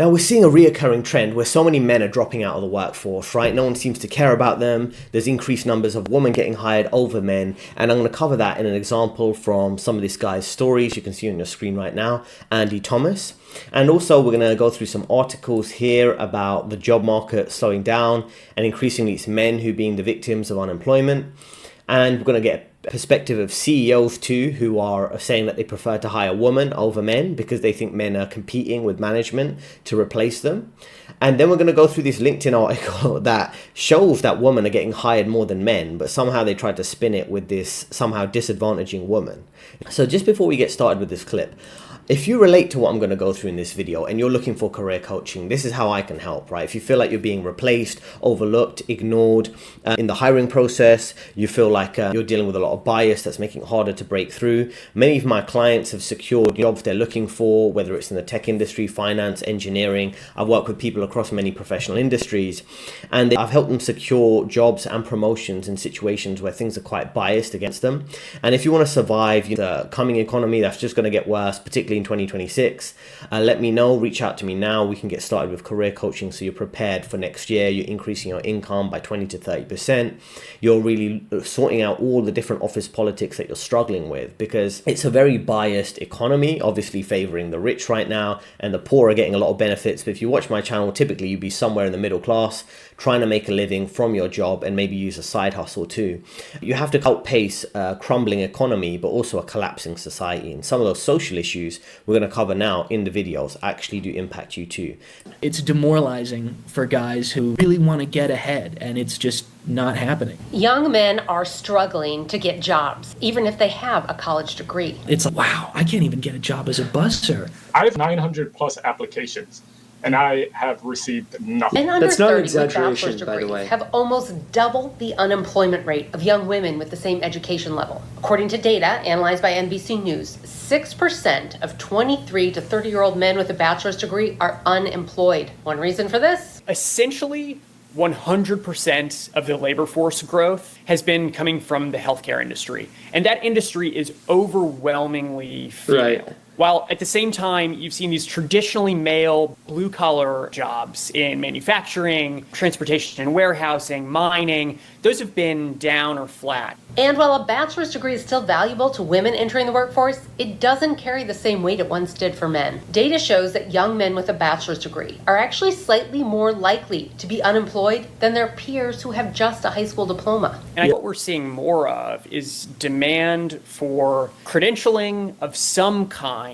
Now, we're seeing a reoccurring trend where so many men are dropping out of the workforce, right? No one seems to care about them. There's increased numbers of women getting hired over men. And I'm going to cover that in an example from some of this guy's stories. You can see on your screen right now, Andy Thomas. And also we're going to go through some articles here about the job market slowing down, and increasingly it's men who are being the victims of unemployment. And we're going to get perspective of CEOs too, who are saying that they prefer to hire women over men because they think men are competing with management to replace them. And then we're going to go through this LinkedIn article that shows that women are getting hired more than men, but somehow they tried to spin it with this somehow disadvantaging women. So just before we get started with this clip, if you relate to what I'm going to go through in this video and you're looking for career coaching, this is how I can help, right? If you feel like you're being replaced, overlooked, ignored in the hiring process, you feel like you're dealing with a lot of bias that's making it harder to break through. Many of my clients have secured jobs they're looking for, whether it's in the tech industry, finance, engineering. I've worked with people across many professional industries, and I've helped them secure jobs and promotions in situations where things are quite biased against them. And if you want to survive the coming economy that's just going to get worse, particularly in 2026, let me know. Reach out to me now. We can get started with career coaching so you're prepared for next year. You're increasing your income by 20 to 30%. You're really sorting out all the different office politics that you're struggling with, because it's a very biased economy, obviously favoring the rich right now, and the poor are getting a lot of benefits. But if you watch my channel, typically you'd be somewhere in the middle class trying to make a living from your job and maybe use a side hustle too. You have to outpace a crumbling economy, but also a collapsing society. And some of those social issues we're going to cover now in the videos actually do impact you too. It's demoralizing for guys who really want to get ahead, and it's just not happening. Young men are struggling to get jobs, even if they have a college degree. It's like, wow, I can't even get a job as a busser. I have 900 plus applications, and I have received nothing. Men under That's not 30 an with bachelor's exaggeration, by the degrees way. have almost double the unemployment rate of young women with the same education level. According to data analyzed by NBC News, 6% of 23 to 30-year-old men with a bachelor's degree are unemployed. One reason for this? Essentially, 100% of the labor force growth has been coming from the healthcare industry. And that industry is overwhelmingly female. Right. While at the same time, you've seen these traditionally male blue-collar jobs in manufacturing, transportation and warehousing, mining, those have been down or flat. And while a bachelor's degree is still valuable to women entering the workforce, it doesn't carry the same weight it once did for men. Data shows that young men with a bachelor's degree are actually slightly more likely to be unemployed than their peers who have just a high school diploma. And what we're seeing more of is demand for credentialing of some kind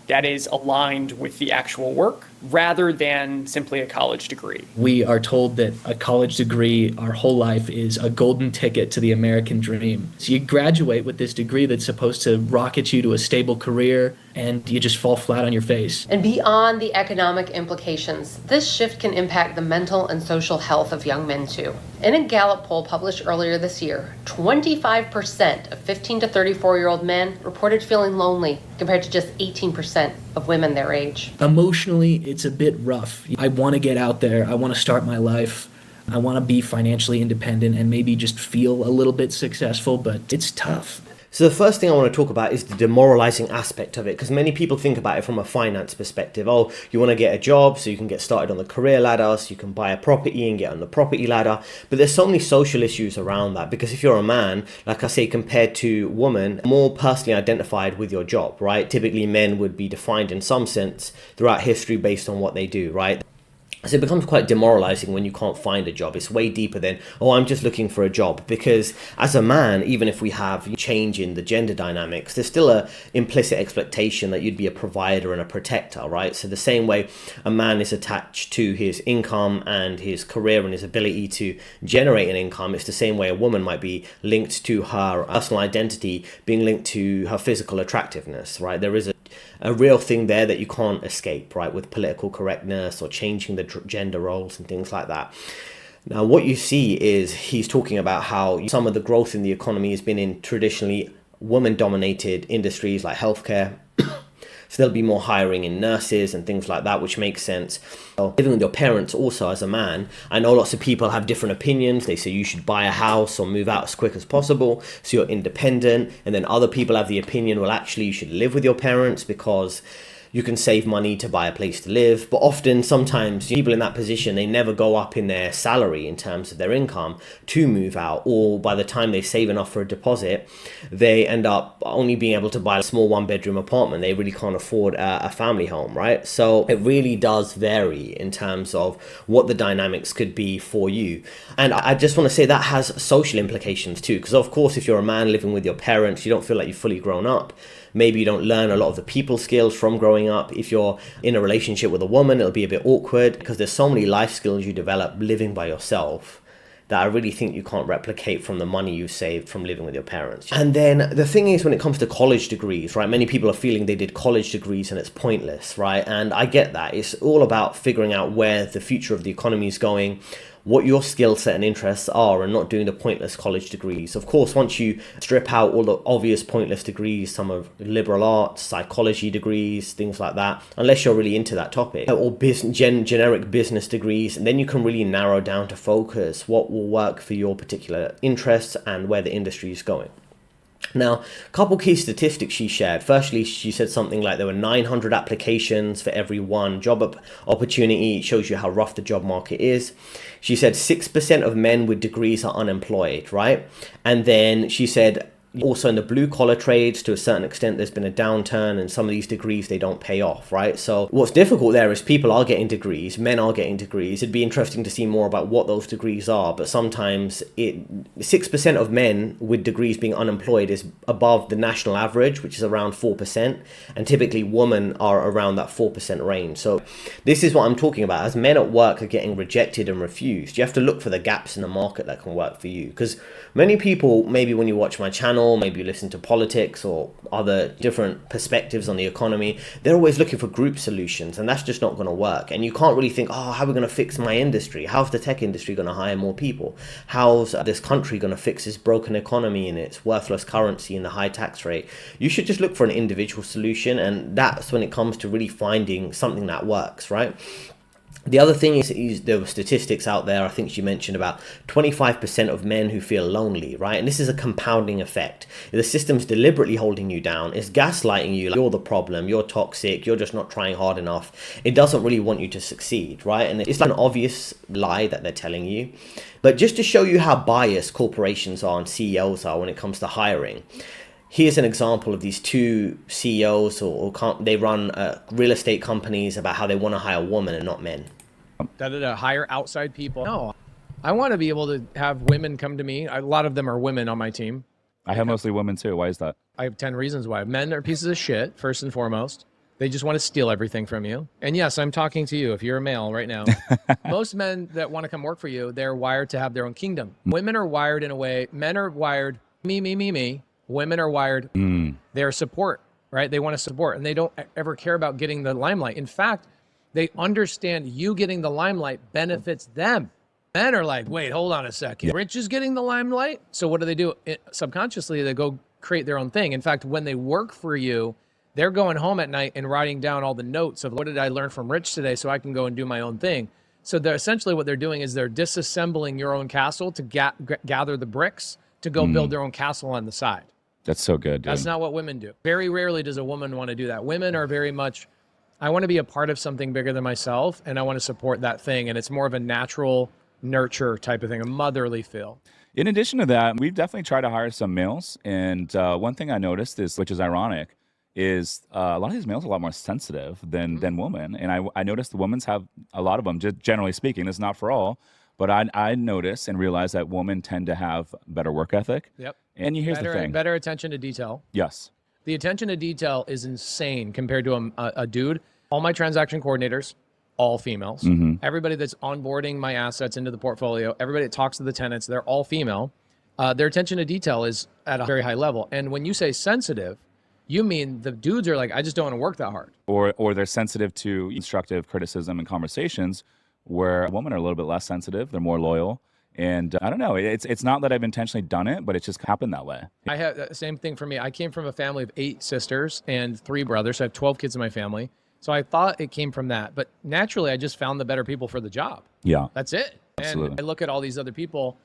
that is aligned with the actual work rather than simply a college degree. We are told that a college degree our whole life is a golden ticket to the American dream. So you graduate with this degree that's supposed to rocket you to a stable career, and you just fall flat on your face. And beyond the economic implications, this shift can impact the mental and social health of young men too. In a Gallup poll published earlier this year, 25% of 15 to 34-year-old men reported feeling lonely, compared to just 18% of women their age. Emotionally, it's a bit rough. I want to get out there. I want to start my life. I want to be financially independent and maybe just feel a little bit successful, but it's tough. So the first thing I want to talk about is the demoralizing aspect of it, because many people think about it from a finance perspective. Oh, you want to get a job so you can get started on the career ladder, so you can buy a property and get on the property ladder. But there's so many social issues around that, because if you're a man, like I say, compared to women, more personally identified with your job, right? Typically men would be defined in some sense throughout history based on what they do, right? So it becomes quite demoralizing when you can't find a job. It's way deeper than, oh, I'm just looking for a job. Because as a man, even if we have change in the gender dynamics, there's still a implicit expectation that you'd be a provider and a protector, right? So the same way a man is attached to his income and his career and his ability to generate an income, it's the same way a woman might be linked to her personal identity being linked to her physical attractiveness, right? There is a real thing there that you can't escape, right, with political correctness or changing the gender roles and things like that. Now, what you see is he's talking about how some of the growth in the economy has been in traditionally woman-dominated industries like healthcare. So there'll be more hiring in nurses and things like that, which makes sense. Living with your parents also as a man, I know lots of people have different opinions. They say you should buy a house or move out as quick as possible so you're independent. And then other people have the opinion, well, actually, you should live with your parents because You can save money to buy a place to live, but often, sometimes people in that position, they never go up in their salary in terms of their income to move out, or by the time they save enough for a deposit, they end up only being able to buy a small 1-bedroom apartment. They really can't afford a family home, right? So it really does vary in terms of what the dynamics could be for you. And I just want to say that has social implications too, because of course, if you're a man living with your parents, you don't feel like you've fully grown up. Maybe you don't learn a lot of the people skills from growing up. If you're in a relationship with a woman, it'll be a bit awkward because there's so many life skills you develop living by yourself that I really think you can't replicate from the money you saved from living with your parents. And then the thing is, when it comes to college degrees, right, many people are feeling they did college degrees and it's pointless, right? And I get that. It's all about figuring out where the future of the economy is going, what your skill set and interests are, and not doing the pointless college degrees. Of course, once you strip out all the obvious pointless degrees, some of liberal arts, psychology degrees, things like that, unless you're really into that topic, or generic business degrees, and then you can really narrow down to focus what will work for your particular interests and where the industry is going. Now, a couple key statistics she shared. Firstly, she said something like there were 900 applications for every one job opportunity. It shows you how rough the job market is. She said 6% of men with degrees are unemployed, right? And then she said also in the blue collar trades, to a certain extent, there's been a downturn, and some of these degrees, they don't pay off, right? So what's difficult there is people are getting degrees, men are getting degrees. It'd be interesting to see more about what those degrees are, but sometimes 6% of men with degrees being unemployed is above the national average, which is around 4%, and typically women are around that 4% range. So this is what I'm talking about. As men at work are getting rejected and refused, you have to look for the gaps in the market that can work for you, because many people, maybe when you watch my channel, maybe you listen to politics or other different perspectives on the economy, they're always looking for group solutions, and that's just not going to work. And you can't really think, oh, how are we going to fix my industry? How's the tech industry going to hire more people? How's this country going to fix its broken economy and its worthless currency and the high tax rate? You should just look for an individual solution, and that's when it comes to really finding something that works, right? The other thing is there were statistics out there, I think she mentioned about 25% of men who feel lonely, right? And this is a compounding effect. The system's deliberately holding you down. It's gaslighting you, like you're the problem, you're toxic, you're just not trying hard enough. It doesn't really want you to succeed, right? And it's like an obvious lie that they're telling you. But just to show you how biased corporations are and CEOs are when it comes to hiring, here's an example of these two CEOs, they run real estate companies, about how they want to hire women and not men. Hire outside people. No, I want to be able to have women come to me. A lot of them are women on my team. I have mostly women too. Why is that? I have 10 reasons why. Men are pieces of shit, first and foremost. They just want to steal everything from you. And yes, I'm talking to you if you're a male right now. Most men that want to come work for you, they're wired to have their own kingdom. Women are wired in a way, men are wired, me. Women are wired, they're support, right? They want to support, and they don't ever care about getting the limelight. In fact, they understand you getting the limelight benefits them. Men are like, wait, hold on a second. Rich is getting the limelight? So what do? Subconsciously, they go create their own thing. In fact, when they work for you, they're going home at night and writing down all the notes of what did I learn from Rich today so I can go and do my own thing. So they're essentially what they're doing is they're disassembling your own castle to gather the bricks to go build their own castle on the side. That's so good, dude. That's not what women do. Very rarely does a woman want to do that. Women are very much, I want to be a part of something bigger than myself, and I want to support that thing. And it's more of a natural nurture type of thing, a motherly feel. In addition to that, we've definitely tried to hire some males. And one thing I noticed is, which is ironic, is a lot of these males are a lot more sensitive than women. And I noticed the women's have a lot of them, just generally speaking. It's not for all. But I notice and realize that women tend to have better work ethic. Yep. And here's the thing. Better attention to detail. Yes. The attention to detail is insane compared to a dude. All my transaction coordinators, all females. Everybody that's onboarding my assets into the portfolio, everybody that talks to the tenants, they're all female. Their attention to detail is at a very high level. And when you say sensitive, you mean the dudes are like, I just don't want to work that hard. Or they're sensitive to constructive criticism and conversations, where women are a little bit less sensitive. They're more loyal. And I don't know, it's not that I've intentionally done it, but it's just happened that way. I have the same thing for me. I came from a family of 8 sisters and 3 brothers. So I have 12 kids in my family. So I thought it came from that. But naturally, I just found the better people for the job. Yeah. That's it. Absolutely. And I look at all these other people.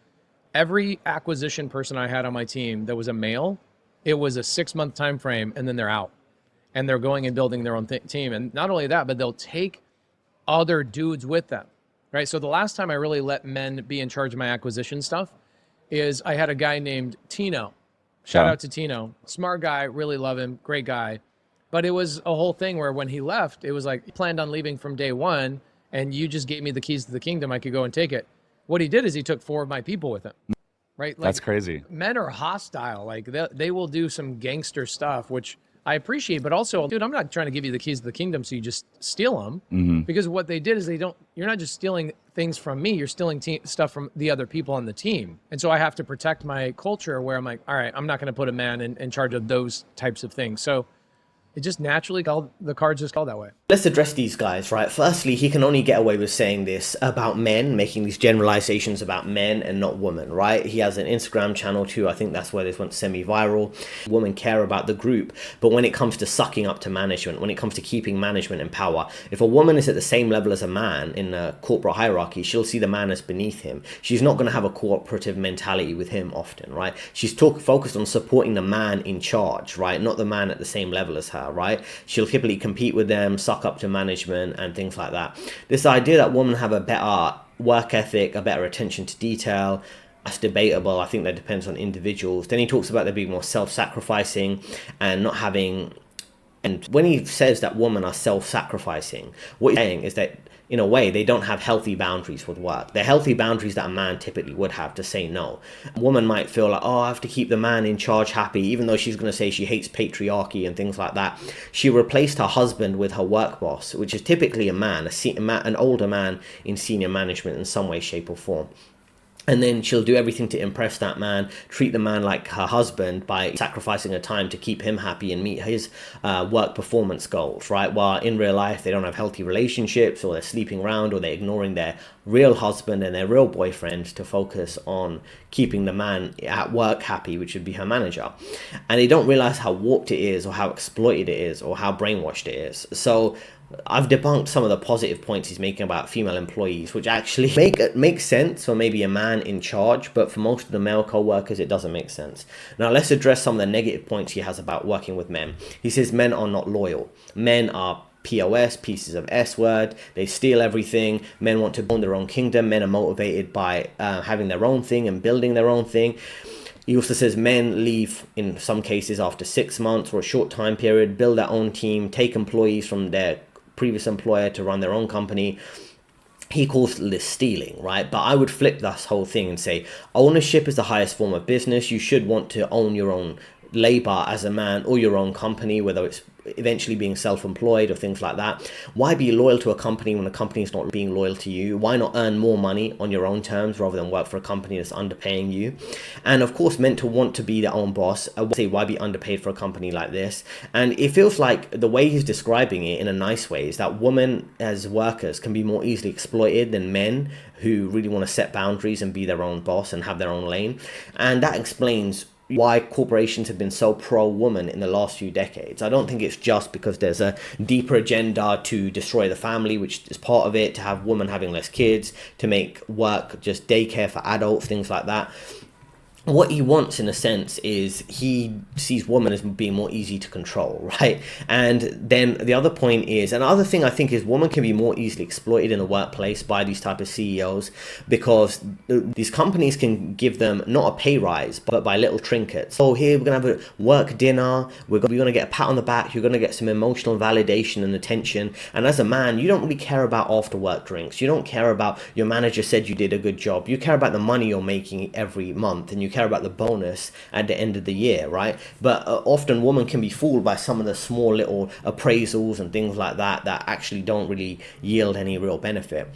Every acquisition person I had on my team that was a male, it was a 6-month time frame, and then they're out. and they're going and building their own team. And not only that, but they'll take other dudes with them, right? So the last time I really let men be in charge of my acquisition stuff is I had a guy named Tino. Shout out to Tino. Smart guy, really love him, great guy. But it was a whole thing where when he left, it was like he planned on leaving from day one, and you just gave me the keys to the kingdom. I could go and take it. What he did is he took 4 of my people with him, right? Like, That's crazy. Men are hostile. Like they will do some gangster stuff, which I appreciate, but also, dude, I'm not trying to give you the keys to the kingdom so you just steal them. Because what they did is you're not just stealing things from me, you're stealing stuff from the other people on the team. And so I have to protect my culture where I'm like, all right, I'm not going to put a man in charge of those types of things. So it just naturally the cards just called that way. Let's address these guys, right? Firstly, he can only get away with saying this about men, making these generalizations about men and not women, right? He has an Instagram channel too. I think that's where this went semi-viral. Women care about the group, but when it comes to sucking up to management, when it comes to keeping management in power, if a woman is at the same level as a man in a corporate hierarchy, she'll see the man as beneath him. She's not going to have a cooperative mentality with him often, right? She's focused on supporting the man in charge, right? Not the man at the same level as her, right? She'll typically compete with them, suck up to management and things like that. This idea that women have a better work ethic, a better attention to detail, that's debatable. I think that depends on individuals. Then he talks about them being more self-sacrificing and not having, and when he says that women are self-sacrificing, what he's saying is that in a way, they don't have healthy boundaries with work. They're healthy boundaries that a man typically would have to say no. A woman might feel like, oh, I have to keep the man in charge happy, even though she's going to say she hates patriarchy and things like that. She replaced her husband with her work boss, which is typically a man, an older man in senior management in some way, shape or form. And then she'll do everything to impress that man, treat the man like her husband by sacrificing her time to keep him happy and meet his work performance goals, right? While in real life, they don't have healthy relationships, or they're sleeping around, or they're ignoring their real husband and their real boyfriend to focus on keeping the man at work happy, which would be her manager. And they don't realize how warped it is, or how exploited it is, or how brainwashed it is. So I've debunked some of the positive points he's making about female employees, which actually make sense for maybe a man in charge, but for most of the male co-workers, it doesn't make sense. Now, let's address some of the negative points he has about working with men. He says men are not loyal. Men are POS, pieces of S-word. They steal everything. Men want to own their own kingdom. Men are motivated by having their own thing and building their own thing. He also says men leave in some cases after 6 months or a short time period, build their own team, take employees from their previous employer to run their own company. He calls this stealing, right? But I would flip this whole thing and say ownership is the highest form of business. You should want to own your own labor as a man, or your own company, whether it's eventually being self-employed or things like that. Why be loyal to a company when a company is not being loyal to you? Why not earn more money on your own terms rather than work for a company that's underpaying you? And of course, meant to want to be their own boss. I would say, why be underpaid for a company like this? And it feels like the way he's describing it in a nice way is that women as workers can be more easily exploited than men who really want to set boundaries and be their own boss and have their own lane. And that explains why corporations have been so pro-woman in the last few decades. I don't think it's just because there's a deeper agenda to destroy the family, which is part of it, to have women having less kids, to make work just daycare for adults, things like that. What he wants, in a sense, is he sees women as being more easy to control, right? And then the other point is, another thing I think is women can be more easily exploited in the workplace by these type of CEOs, because these companies can give them not a pay rise, but by little trinkets. Oh, here we're going to have a work dinner, we're going to get a pat on the back, you're going to get some emotional validation and attention. And as a man, you don't really care about after work drinks. You don't care about your manager said you did a good job. You care about the money you're making every month, and you care about the bonus at the end of the year, right? But often women can be fooled by some of the small little appraisals and things like that that actually don't really yield any real benefit.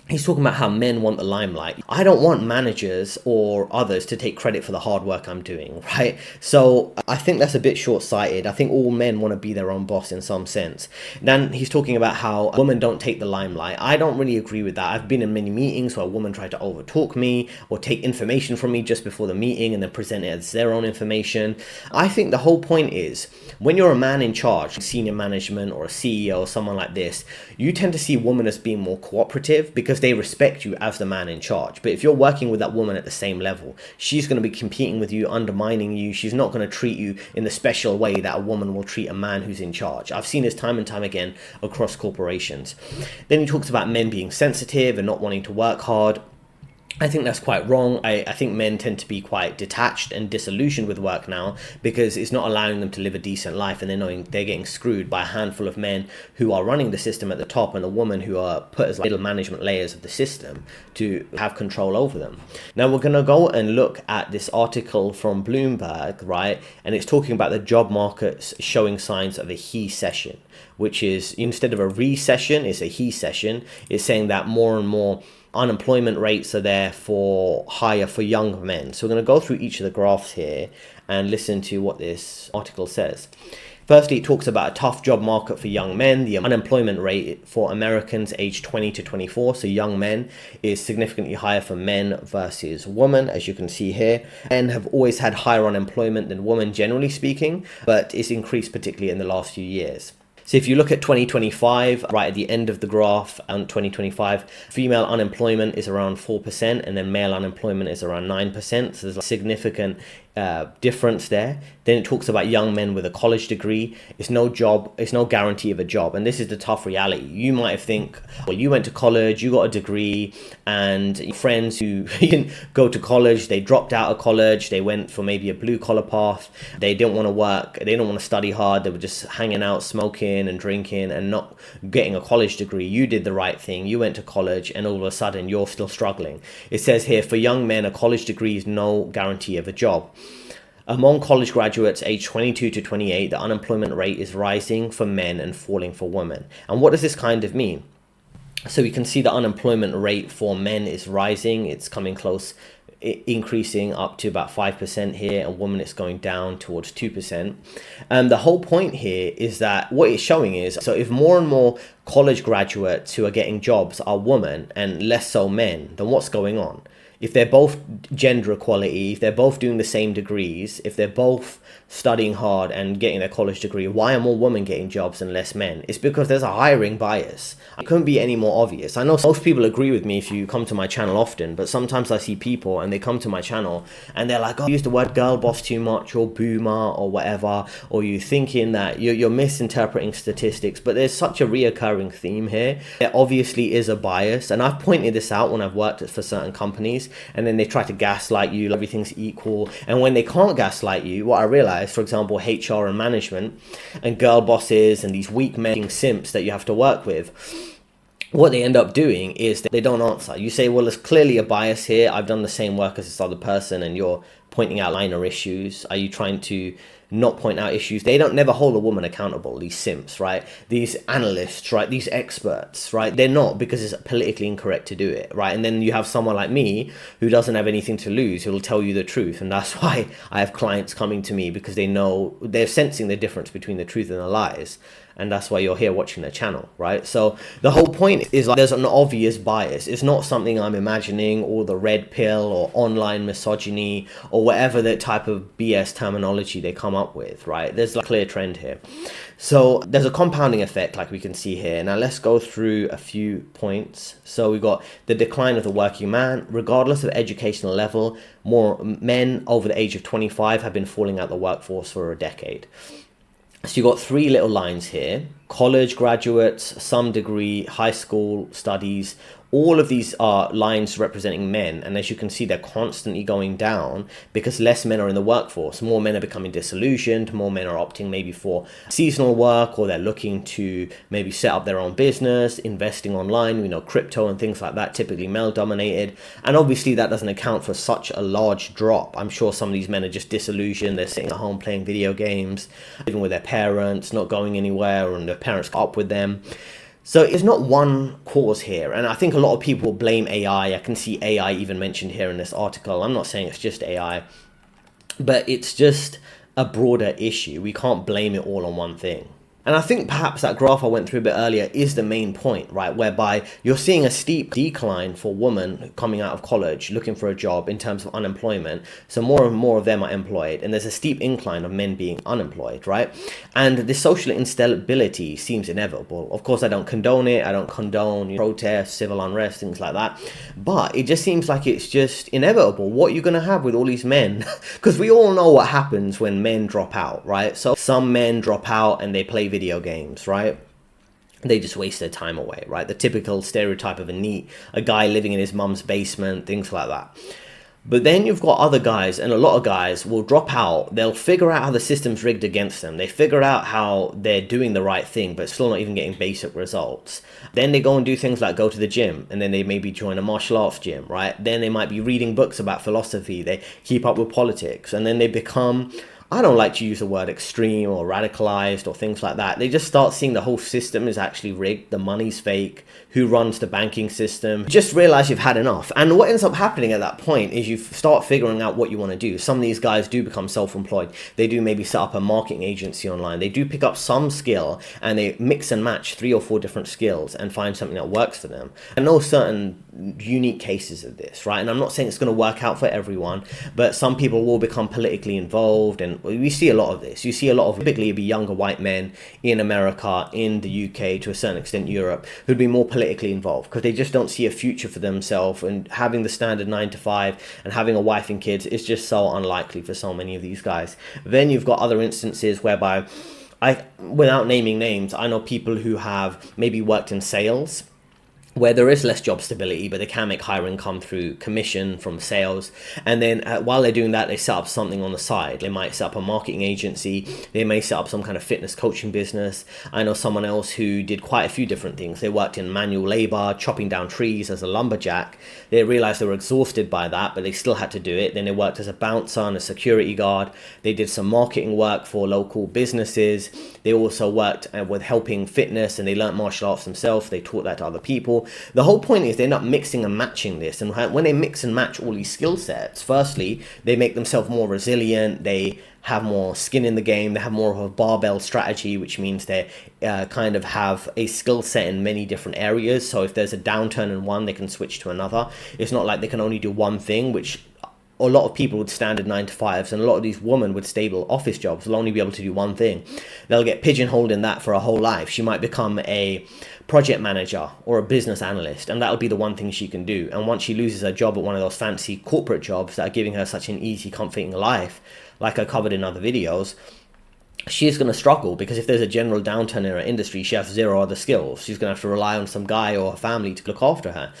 He's talking about how men want the limelight. I don't want managers or others to take credit for the hard work I'm doing, right? So I think that's a bit short-sighted. I think all men want to be their own boss in some sense. Then he's talking about how women don't take the limelight. I don't really agree with that. I've been in many meetings where a woman tried to overtalk me or take information from me just before the meeting and then present it as their own information. I think the whole point is, when you're a man in charge, senior management or a CEO or someone like this, you tend to see women as being more cooperative, because they respect you as the man in charge. But if you're working with that woman at the same level, she's going to be competing with you, undermining you. She's not going to treat you in the special way that a woman will treat a man who's in charge. I've seen this time and time again across corporations. Then he talks about men being sensitive and not wanting to work hard. I think that's quite wrong. I think men tend to be quite detached and disillusioned with work now because it's not allowing them to live a decent life, and they're knowing they're getting screwed by a handful of men who are running the system at the top and the women who are put as middle management layers of the system to have control over them. Now we're going to go and look at this article from Bloomberg, right? And it's talking about the job markets showing signs of a he session, which is, instead of a recession, it's a he session. It's saying that more and more unemployment rates are therefore higher for young men. So we're going to go through each of the graphs here and listen to what this article says. Firstly, it talks about a tough job market for young men. The unemployment rate for Americans aged 20 to 24, so young men, is significantly higher for men versus women, as you can see here. Men have always had higher unemployment than women, generally speaking, but it's increased particularly in the last few years. So if you look at 2025, right at the end of the graph, 2025, female unemployment is around 4%, and then male unemployment is around 9%. So there's a significant difference there. Then it talks about young men with a college degree. It's no guarantee of a job. And this is the tough reality. You might think, well, you went to college, you got a degree, and your friends who didn't go to college, they dropped out of college, they went for maybe a blue collar path, they didn't want to work, they didn't want to study hard, they were just hanging out, smoking and drinking and not getting a college degree. You did the right thing, you went to college, and all of a sudden you're still struggling. It says here, for young men, a college degree is no guarantee of a job. Among college graduates aged 22 to 28, the unemployment rate is rising for men and falling for women. And what does this kind of mean? So we can see the unemployment rate for men is rising. It's coming close, increasing up to about 5% here, and women it's going down towards 2%. And the whole point here is that what it's showing is, so if more and more college graduates who are getting jobs are women and less so men, then what's going on? If they're both gender equality, if they're both doing the same degrees, if they're both studying hard and getting their college degree, why are more women getting jobs and less men? It's because there's a hiring bias. It couldn't be any more obvious. I know most people agree with me if you come to my channel often, but sometimes I see people and they come to my channel and they're like, oh, you use the word girl boss too much, or boomer, or whatever, or you're thinking that you're misinterpreting statistics. But there's such a reoccurring theme here. There obviously is a bias, and I've pointed this out when I've worked for certain companies, and then they try to gaslight you, everything's equal. And when they can't gaslight you, what I realized, for example, HR and management and girl bosses and these weak men simps that you have to work with, what they end up doing is they don't answer. You say, well, there's clearly a bias here. I've done the same work as this other person, and you're pointing out minor issues. Are you trying to not point out issues? They don't never hold a woman accountable, these simps, right? These analysts, right? These experts, right? They're not, because it's politically incorrect to do it, right? And then you have someone like me who doesn't have anything to lose, who will tell you the truth. And that's why I have clients coming to me, because they know, they're sensing the difference between the truth and the lies. And that's why you're here watching the channel, right? So the whole point is, like, there's an obvious bias. It's not something I'm imagining, or the red pill, or online misogyny, or whatever the type of BS terminology they come up with, right? There's a clear trend here. So there's a compounding effect, like we can see here. Now let's go through a few points. So we've got the decline of the working man. Regardless of educational level, more men over the age of 25 have been falling out the workforce for a decade. So you've got three little lines here: college graduates, some degree, high school studies. All of these are lines representing men, and as you can see, they're constantly going down because less men are in the workforce. More men are becoming disillusioned, more men are opting maybe for seasonal work, or they're looking to maybe set up their own business, investing online, you know, crypto and things like that, typically male dominated. And obviously that doesn't account for such a large drop. I'm sure some of these men are just disillusioned, they're sitting at home playing video games, living with their parents, not going anywhere, and their parents are up with them. So it's not one cause here, and I think a lot of people blame AI. I can see AI even mentioned here in this article. I'm not saying it's just AI, but it's just a broader issue. We can't blame it all on one thing. And I think perhaps that graph I went through a bit earlier is the main point, right? Whereby you're seeing a steep decline for women coming out of college, looking for a job in terms of unemployment. So more and more of them are employed. And there's a steep incline of men being unemployed, right? And the social instability seems inevitable. Of course, I don't condone it. I don't condone protests, civil unrest, things like that. But it just seems like it's just inevitable. What you're going to have with all these men, because we all know what happens when men drop out, right? So some men drop out and they play video games, right? They just waste their time away, right? The typical stereotype of a guy living in his mum's basement, things like that. But then you've got other guys, and a lot of guys will drop out. They'll figure out how the system's rigged against them. They figure out how they're doing the right thing, but still not even getting basic results. Then they go and do things like go to the gym, and then they maybe join a martial arts gym, right? Then they might be reading books about philosophy. They keep up with politics, and then they become, I don't like to use the word extreme or radicalized or things like that. They just start seeing the whole system is actually rigged. The money's fake. Who runs the banking system? Just realize you've had enough. And what ends up happening at that point is you start figuring out what you want to do. Some of these guys do become self-employed. They do maybe set up a marketing agency online. They do pick up some skill and they mix and match 3 or 4 different skills and find something that works for them. I know certain unique cases of this, right? And I'm not saying it's going to work out for everyone, but some people will become politically involved, and we see a lot of this. You see a lot of typically it'd be younger white men in America, in the UK, to a certain extent Europe, who'd be more politically involved because they just don't see a future for themselves, and having the standard 9 to 5 and having a wife and kids is just so unlikely for so many of these guys. Then you've got other instances whereby without naming names, I know people who have maybe worked in sales, where there is less job stability, but they can make higher income through commission from sales. And then while they're doing that, they set up something on the side. They might set up a marketing agency. They may set up some kind of fitness coaching business. I know someone else who did quite a few different things. They worked in manual labor, chopping down trees as a lumberjack. They realized they were exhausted by that, but they still had to do it. Then they worked as a bouncer and a security guard. They did some marketing work for local businesses. They also worked with helping fitness, and they learned martial arts themselves. They taught that to other people. The whole point is they end up mixing and matching this, and when they mix and match all these skill sets, firstly, they make themselves more resilient. They have more skin in the game. They have more of a barbell strategy, which means they kind of have a skill set in many different areas. So if there's a downturn in one, they can switch to another. It's not like they can only do one thing, which a lot of people with standard 9 to 5s, and a lot of these women with stable office jobs will only be able to do one thing. They'll get pigeonholed in that for a whole life. She might become a project manager or a business analyst, and that'll be the one thing she can do. And once she loses her job at one of those fancy corporate jobs that are giving her such an easy, comforting life, like I covered in other videos, she's going to struggle, because if there's a general downturn in her industry, she has 0 other skills. She's going to have to rely on some guy or her family to look after her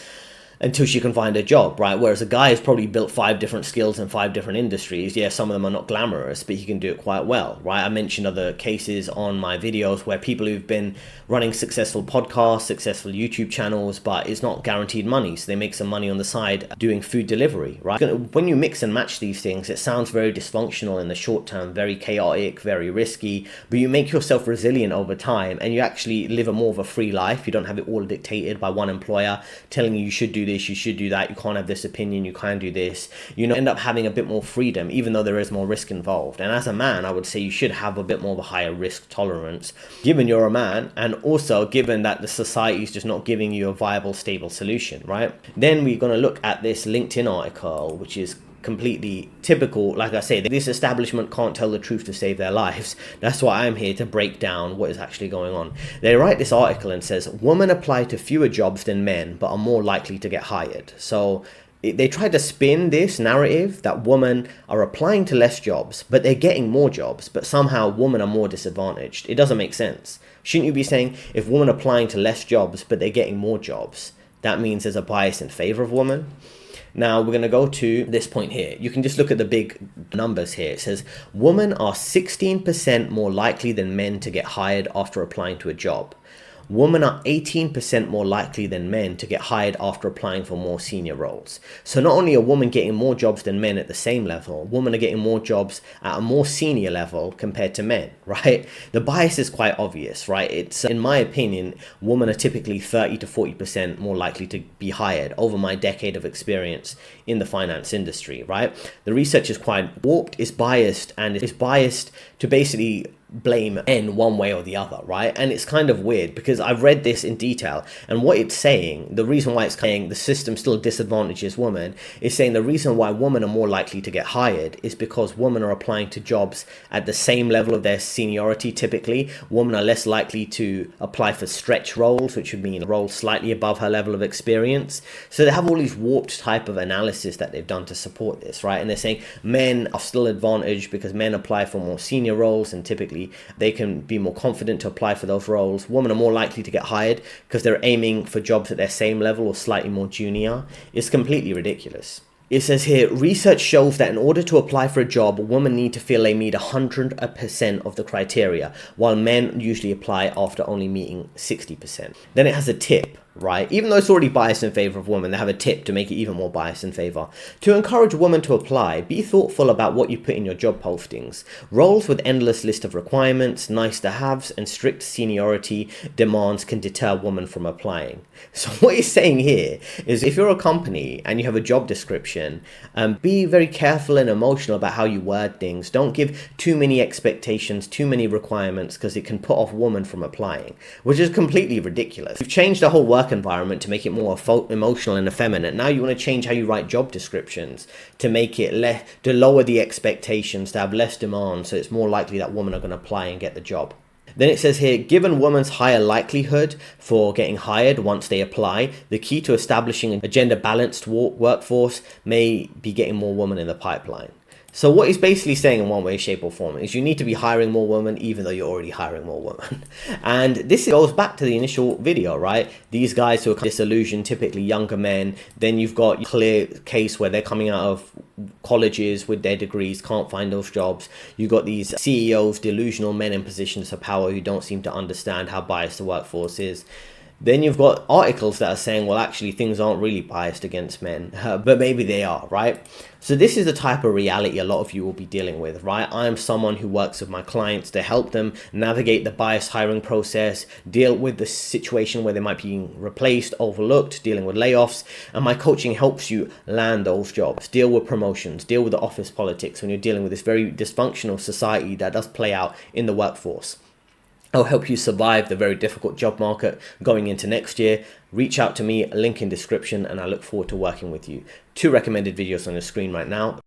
until she can find a job, right? Whereas a guy has probably built 5 different skills in 5 different industries. Yeah, some of them are not glamorous, but he can do it quite well, right? I mentioned other cases on my videos where people who've been running successful podcasts, successful YouTube channels, but it's not guaranteed money, so they make some money on the side doing food delivery, right? When you mix and match these things, it sounds very dysfunctional in the short term, very chaotic, very risky, but you make yourself resilient over time, and you actually live a more of a free life. You don't have it all dictated by one employer telling you should do this, you should do that, you can't have this opinion, you can't do this. You end up having a bit more freedom, even though there is more risk involved. And as a man, I would say you should have a bit more of a higher risk tolerance, given you're a man, and also given that the society is just not giving you a viable, stable solution, right? Then we're going to look at this LinkedIn article, which is completely typical. Like I say, this establishment can't tell the truth to save their lives. That's why I'm here to break down what is actually going on. They write this article and says, women apply to fewer jobs than men, but are more likely to get hired. So they try to spin this narrative that women are applying to less jobs, but they're getting more jobs, but somehow women are more disadvantaged. It doesn't make sense. Shouldn't you be saying if women are applying to less jobs, but they're getting more jobs, that means there's a bias in favor of women? Now we're going to go to this point here. You can just look at the big numbers here. It says women are 16% more likely than men to get hired after applying to a job. Women are 18% more likely than men to get hired after applying for more senior roles. So not only are women getting more jobs than men at the same level, women are getting more jobs at a more senior level compared to men, right? The bias is quite obvious, right? It's, in my opinion, women are typically 30 to 40% more likely to be hired over my decade of experience in the finance industry, right? The research is quite warped, it's biased, and it's biased to basically blame men one way or the other, right? And it's kind of weird because I've read this in detail, and what it's saying, the reason why it's saying the system still disadvantages women, is saying the reason why women are more likely to get hired is because women are applying to jobs at the same level of their seniority. Typically, women are less likely to apply for stretch roles, which would mean roles slightly above her level of experience. So they have all these warped type of analysis that they've done to support this, right? And they're saying men are still advantaged because men apply for more senior roles, and typically they can be more confident to apply for those roles. Women are more likely to get hired because they're aiming for jobs at their same level or slightly more junior. It's completely ridiculous. It says here, research shows that in order to apply for a job, women need to feel they meet 100% of the criteria, while men usually apply after only meeting 60%. Then it has a tip, right? Even though it's already biased in favor of women, they have a tip to make it even more biased in favor. To encourage women to apply, be thoughtful about what you put in your job postings. Roles with endless list of requirements, nice to haves, and strict seniority demands can deter women from applying. So what he's saying here is if you're a company and you have a job description, be very careful and emotional about how you word things. Don't give too many expectations, too many requirements, because it can put off women from applying, which is completely ridiculous. You've changed the whole work environment to make it more emotional and effeminate. Now you want to change how you write job descriptions to make it to lower the expectations, to have less demand, so it's more likely that women are going to apply and get the job. Then it says here, given women's higher likelihood for getting hired once they apply, the key to establishing a gender balanced workforce may be getting more women in the pipeline. So what he's basically saying in one way, shape or form is you need to be hiring more women even though you're already hiring more women. And this goes back to the initial video, right? These guys who are disillusioned, typically younger men. Then you've got a clear case where they're coming out of colleges with their degrees, can't find those jobs. You've got these CEOs, delusional men in positions of power who don't seem to understand how biased the workforce is. Then you've got articles that are saying, well, actually, things aren't really biased against men, but maybe they are, right? So this is the type of reality a lot of you will be dealing with, right? I am someone who works with my clients to help them navigate the biased hiring process, deal with the situation where they might be being replaced, overlooked, dealing with layoffs. And my coaching helps you land those jobs, deal with promotions, deal with the office politics when you're dealing with this very dysfunctional society that does play out in the workforce. I'll help you survive the very difficult job market going into next year. Reach out to me, link in description, and I look forward to working with you. 2 recommended videos on the screen right now.